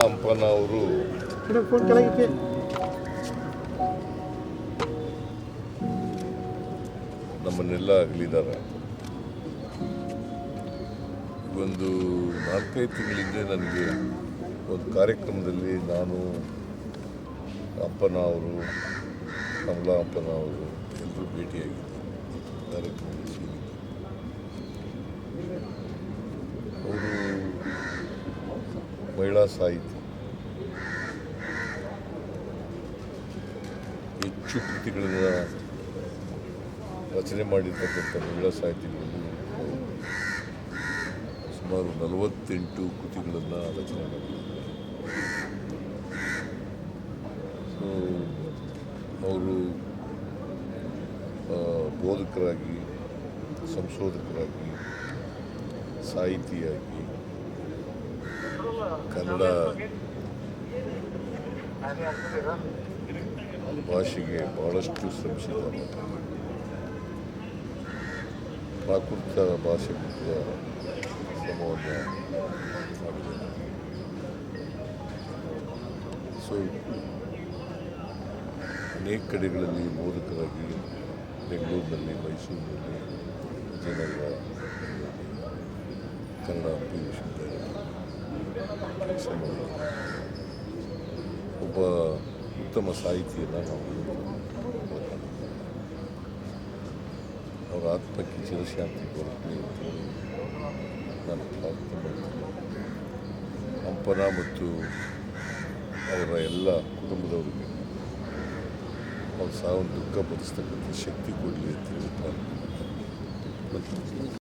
ಹಂಪನ ಅವರು ನಮ್ಮನ್ನೆಲ್ಲ ಅಗಲಿದ್ದಾರೆ. ಒಂದು 4-5 ತಿಂಗಳಿಂದ ನನಗೆ ಒಂದು ಕಾರ್ಯಕ್ರಮದಲ್ಲಿ ನಾನು ಹಂಪನ ಅವರು, ಕಮಲಾ ಹಂಪನ ಅವರು ಎಲ್ಲರೂ ಭೇಟಿಯಾಗಿದ್ದರು. ಕಾರ್ಯಕ್ರಮದಲ್ಲಿ ಅವರು ಮಹಿಳಾ ಸಾಹಿತಿ, ಹೆಚ್ಚು ಕೃತಿಗಳನ್ನು ರಚನೆ ಮಾಡಿರ್ತಕ್ಕಂಥ ಮಹಿಳಾ ಸಾಹಿತಿಗಳಲ್ಲಿ ಸುಮಾರು 48 ಕೃತಿಗಳನ್ನು ರಚನೆ ಮಾಡಿದ್ದಾರೆ. ಸೊ ಅವರು ಬೋಧಕರಾಗಿ, ಸಂಶೋಧಕರಾಗಿ, ಸಾಹಿತಿಯಾಗಿ ಕನ್ನಡ ಭಾಷೆಗೆ ಬಹಳಷ್ಟು ಶ್ರಮಿಸಿದ್ದಾರೆ. ಪ್ರಾಕೃತ ಭಾಷೆ ಕೂಡ ಶ್ರಮವನ್ನು ಮಾಡಿದ್ದಾರೆ. ಸೊ ಅನೇಕ ಕಡೆಗಳಲ್ಲಿ ಬೋಧಕರಾಗಿ ಬೆಂಗಳೂರಿನಲ್ಲಿ, ಮೈಸೂರಿನಲ್ಲಿ, ವಿಜಯನಗರ, ಕನ್ನಡ ವಿಶ್ವವಿದ್ಯಾಲಯ ಕೆಲಸ ಮಾಡಿದ್ದಾರೆ. ಒಬ್ಬ ಉತ್ತಮ ಸಾಹಿತಿಯನ್ನು ನಾವು ಅವರ ಆತ್ಮಕ್ಕೆ ಚಿರಶಾಂತಿ ಕೊರತೆ ಅಂತೇಳಿ ನಾನು ಪ್ರಾರ್ಥನೆ ಮಾಡ್ತೀನಿ. ಹಂಪನ ಮತ್ತು ಅವರ ಎಲ್ಲ ಕುಟುಂಬದವರಿಗೆ ಅವ್ರ ಸಾವನ್ನು ದುಃಖಪಡಿಸ್ತಕ್ಕಂಥ ಶಕ್ತಿ ಕೊಡಲಿ ಅಂತೇಳಿ ಪ್ರಾರ್ಥನೆ ಮಾಡ್ತೀನಿ.